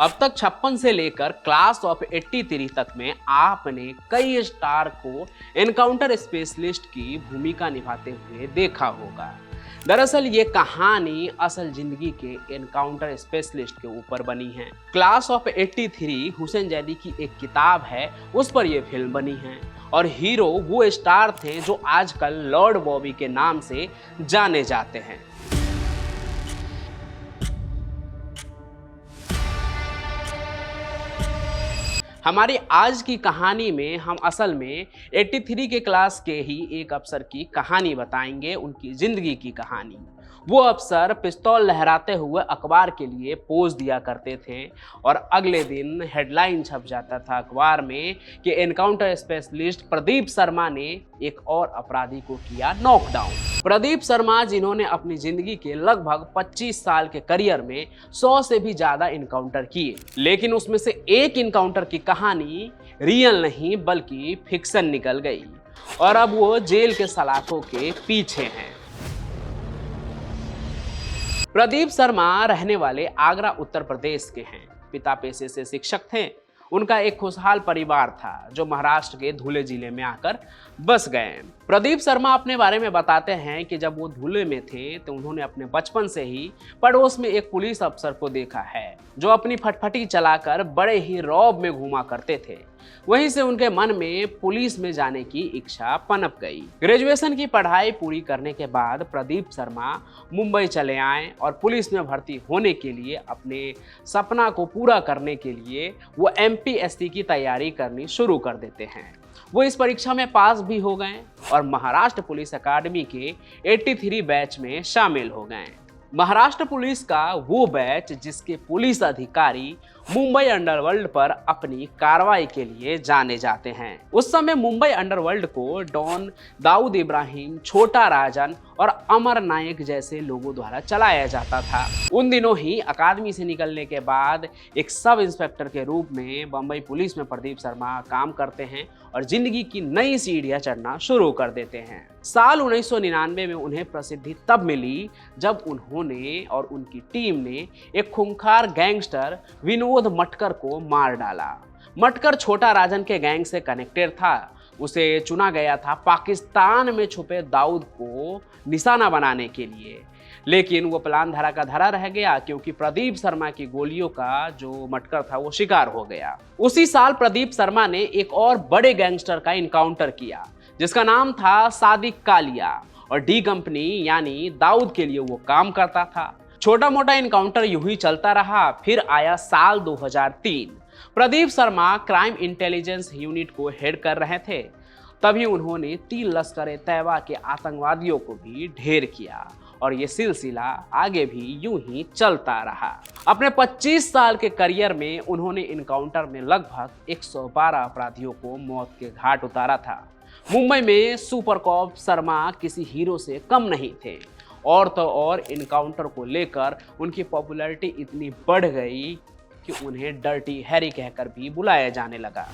अब तक 56 से लेकर क्लास ऑफ 83 तक में आपने कई स्टार को एनकाउंटर स्पेशलिस्ट की भूमिका निभाते हुए देखा होगा। दरअसल ये कहानी असल जिंदगी के एनकाउंटर स्पेशलिस्ट के ऊपर बनी है। क्लास ऑफ 83 हुसैन जैदी की एक किताब है, उस पर यह फिल्म बनी है और हीरो वो स्टार थे जो आजकल लॉर्ड बॉबी के नाम से जाने जाते हैं। हमारी आज की कहानी में हम असल में 83 के क्लास के ही एक अफसर की कहानी बताएंगे, उनकी जिंदगी की कहानी। वो अफसर पिस्तौल लहराते हुए अखबार के लिए पोज दिया करते थे और अगले दिन हेडलाइन छप जाता था अखबार में कि एनकाउंटर स्पेशलिस्ट प्रदीप शर्मा ने एक और अपराधी को किया नॉकडाउन। प्रदीप शर्मा जिन्होंने अपनी जिंदगी के लगभग 25 साल के करियर में 100 से भी ज्यादा इनकाउंटर किए, लेकिन उसमें से एक इनकाउंटर की कहानी रियल नहीं बल्कि फिक्शन निकल गई और अब वो जेल के सलाखों के पीछे हैं। प्रदीप शर्मा रहने वाले आगरा उत्तर प्रदेश के हैं। पिता पेशे से शिक्षक थे। उनका एक खुशहाल परिवार था जो महाराष्ट्र के धुले जिले में आकर बस गए। प्रदीप शर्मा अपने बारे में बताते हैं कि जब वो धुले में थे तो उन्होंने अपने बचपन से ही पड़ोस में एक पुलिस अफसर को देखा है जो अपनी फटफटी चलाकर बड़े ही रौब में घूमा करते थे। वहीं से उनके मन में पुलिस में जाने की इच्छा पनप गई। ग्रेजुएशन की पढ़ाई पूरी करने के बाद प्रदीप शर्मा मुंबई चले आए और पुलिस में भर्ती होने के लिए अपने सपना को पूरा करने के लिए वो MPSC की तैयारी करनी शुरू कर देते हैं। वो इस परीक्षा में पास भी हो गए और महाराष्ट्र पुलिस अकादमी के 83 बैच में शामिल हो गए। महाराष्ट्र पुलिस का वो बैच जिसके पुलिस अधिकारी मुंबई अंडरवर्ल्ड पर अपनी कार्रवाई के लिए जाने जाते हैं। उस समय मुंबई अंडरवर्ल्ड को डॉन दाऊद इब्राहिम, छोटा राजन और अमर नायक जैसे लोगों द्वारा चलाया जाता था। उन दिनों ही अकादमी से निकलने के बाद एक सब इंस्पेक्टर के रूप में बंबई पुलिस में प्रदीप शर्मा काम करते हैं और जिंदगी की नई सीढ़ियां चढ़ना शुरू कर देते हैं। साल 1999 में उन्हें प्रसिद्धि तब मिली जब उन्होंने और उनकी टीम ने एक खूंखार गैंगस्टर विनोद मटकर को मार डाला। मटकर छोटा राजन के गैंग से कनेक्टेड था। उसे चुना गया था पाकिस्तान में छुपे दाऊद को निशाना बनाने के लिए, लेकिन वो प्लान धरा का धरा रह गया क्योंकि प्रदीप शर्मा की गोलियों का जो मटकर था वो शिकार हो गया। उसी साल प्रदीप शर्मा ने एक और बड़े गैंगस्टर का इनकाउंटर किया जिसका नाम था सादिक कालिया और डी कंपनी यानी दाऊद के लिए वो काम करता था। छोटा मोटा इनकाउंटर यूं ही चलता रहा। फिर आया साल 2003। Pradeep Sharma crime intelligence unit को हेड कर रहे थे। तभी उन्होंने 3 लश्कर-ए-तैयबा के आतंकवादियों को भी ढेर किया और ये सिलसिला आगे भी यूं ही चलता रहा। अपने 25 साल के करियर में उन्होंने इनकाउंटर में लगभग 112 अपराधियों को मौत के घाट उतारा था। मुंबई में सुपर कॉप शर्मा किसी हीरो से कम नहीं थे और तो और इनकाउंटर को लेकर उनकी पॉपुलैरिटी इतनी बढ़ गई कि उन्हें डर्टी हैरी कहकर भी बुलाया जाने लगा।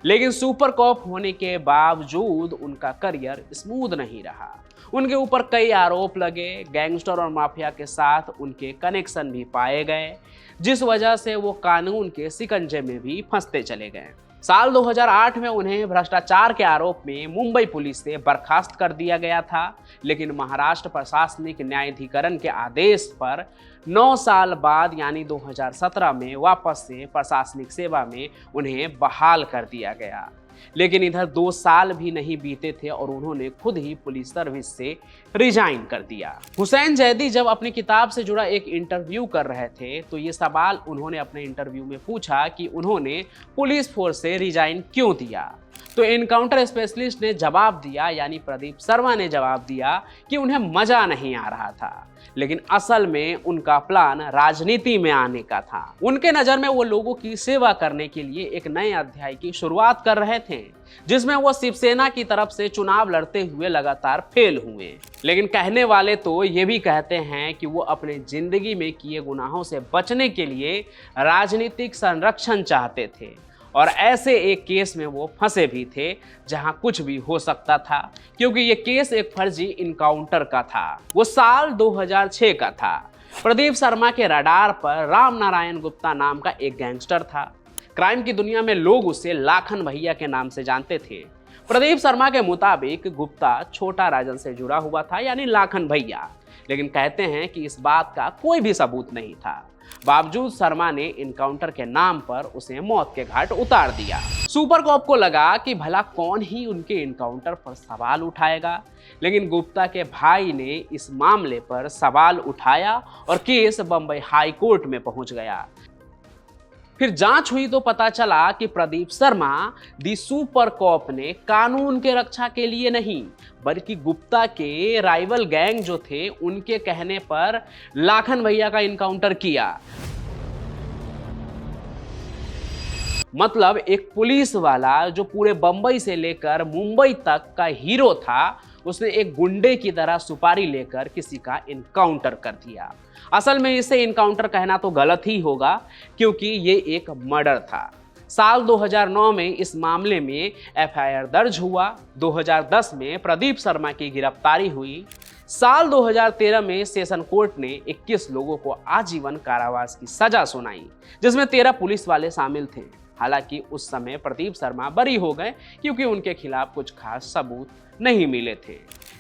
लेकिन सुपर कॉप होने के बावजूद उनका करियर स्मूथ नहीं रहा। उनके ऊपर कई आरोप लगे। गैंगस्टर और माफिया के साथ उनके कनेक्शन भी पाए गए, जिस वजह से वो कानून के शिकंजे में भी फंसते चले गए। साल 2008 में उन्हें भ्रष्टाचार के आरोप में मुंबई पुलिस से बर्खास्त कर दिया गया था, लेकिन महाराष्ट्र प्रशासनिक न्यायाधिकरण के आदेश पर 9 साल बाद यानी 2017 में वापस से प्रशासनिक सेवा में उन्हें बहाल कर दिया गया। लेकिन इधर 2 साल भी नहीं बीते थे और उन्होंने खुद ही पुलिस सर्विस से रिजाइन कर दिया। हुसैन जैदी जब अपनी किताब से जुड़ा एक इंटरव्यू कर रहे थे तो ये सवाल उन्होंने अपने इंटरव्यू में पूछा कि उन्होंने पुलिस फोर्स से रिजाइन क्यों दिया। तो एनकाउंटर स्पेशलिस्ट ने जवाब दिया, यानी प्रदीप शर्मा ने जवाब दिया कि उन्हें मजा नहीं आ रहा था, लेकिन असल में उनका प्लान राजनीति में आने का था। उनके नज़र में वो लोगों की सेवा करने के लिए एक नए अध्याय की शुरुआत कर रहे थे जिसमें वो शिवसेना की तरफ से चुनाव लड़ते हुए लगातार फेल हुए। लेकिन कहने वाले तो ये भी कहते हैं कि वो अपने जिंदगी में किए गुनाहों से बचने के लिए राजनीतिक संरक्षण चाहते थे और ऐसे एक केस में वो फंसे भी थे जहां कुछ भी हो सकता था, क्योंकि ये केस एक फर्जी इनकाउंटर का था। वो साल 2006 का था प्रदीप शर्मा के रडार पर राम नारायण गुप्ता नाम का एक गैंगस्टर था। क्राइम की दुनिया में लोग उसे लाखन भैया के नाम से जानते थे। प्रदीप शर्मा के मुताबिक गुप्ता छोटा राजन से जुड़ा हुआ था, यानी लाखन भैया, लेकिन कहते हैं कि इस बात का कोई भी सबूत नहीं था। बावजूद शर्मा ने इनकाउंटर के नाम पर उसे मौत के घाट उतार दिया। सुपर कॉप को लगा कि भला कौन ही उनके इनकाउंटर पर सवाल उठाएगा, लेकिन गुप्ता के भाई ने इस मामले पर सवाल उठाया और केस बंबई हाई कोर्ट में पहुंच गया। फिर जांच हुई तो पता चला कि प्रदीप शर्मा दी सुपर कॉप ने कानून के रक्षा के लिए नहीं, बल्कि गुप्ता के राइवल गैंग जो थे उनके कहने पर लाखन भैया का इनकाउंटर किया। मतलब एक पुलिस वाला जो पूरे बंबई से लेकर मुंबई तक का हीरो था, उसने एक गुंडे की तरह सुपारी लेकर किसी का इनकाउंटर कर दिया। असल में इसे इनकाउंटर कहना तो गलत ही होगा, क्योंकि ये एक मर्डर था। साल 2009 में इस मामले में एफआईआर दर्ज हुआ। 2010 में प्रदीप शर्मा की गिरफ्तारी हुई। साल 2013 में सेशन कोर्ट ने 21 लोगों को आजीवन कारावास की सजा सुनाई, जिसमें 13 पुलिस वाले शामिल थे। हालांकि उस समय प्रदीप शर्मा बरी हो गए, क्योंकि उनके खिलाफ कुछ खास सबूत नहीं मिले थे।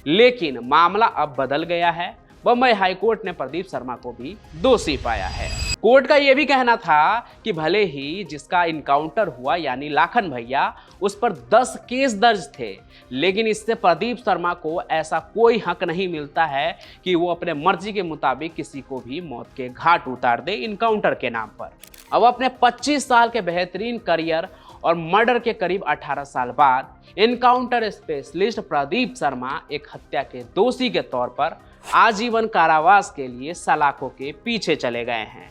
लेकिन मामला अब बदल गया है। बंबई हाई कोर्ट ने प्रदीप शर्मा को भी दोषी पाया है। कोर्ट का यह भी कहना था कि भले ही जिसका इनकाउंटर हुआ यानी लाखन भैया, उस पर 10 केस दर्ज थे, लेकिन इससे प्रदीप शर्मा को ऐसा कोई हक नहीं मिलता है कि वो अपने मर्जी के मुताबिक किसी को भी मौत के घाट उतार दे इनकाउंटर के नाम पर। अब अपने 25 साल के बेहतरीन करियर और मर्डर के करीब 18 साल बाद इनकाउंटर स्पेशलिस्ट प्रदीप शर्मा एक हत्या के दोषी के तौर पर आजीवन कारावास के लिए सलाखों के पीछे चले गए हैं।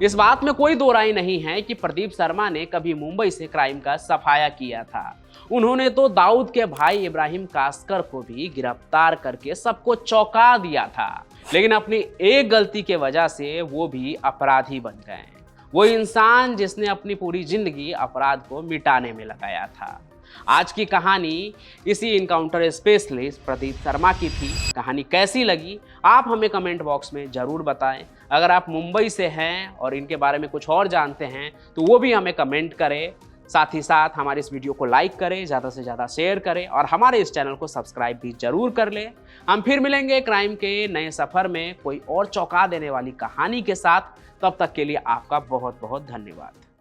इस बात में कोई दो राय नहीं है कि प्रदीप शर्मा ने कभी मुंबई से क्राइम का सफाया किया था। उन्होंने तो दाऊद के भाई इब्राहिम कास्कर को भी गिरफ्तार करके सबको चौंका दिया था, लेकिन अपनी एक गलती के वजह से वो भी अपराधी बन गए। वो इंसान जिसने अपनी पूरी जिंदगी अपराध को मिटाने में लगाया था। आज की कहानी इसी इनकाउंटर स्पेशलिस्ट प्रदीप शर्मा की थी। कहानी कैसी लगी आप हमें कमेंट बॉक्स में ज़रूर बताएं। अगर आप मुंबई से हैं और इनके बारे में कुछ और जानते हैं तो वो भी हमें कमेंट करें। साथ ही साथ हमारे इस वीडियो को लाइक करें, ज़्यादा से ज़्यादा शेयर करें और हमारे इस चैनल को सब्सक्राइब भी जरूर कर लें। हम फिर मिलेंगे क्राइम के नए सफ़र में कोई और चौंका देने वाली कहानी के साथ। तब तक के लिए आपका बहुत बहुत धन्यवाद।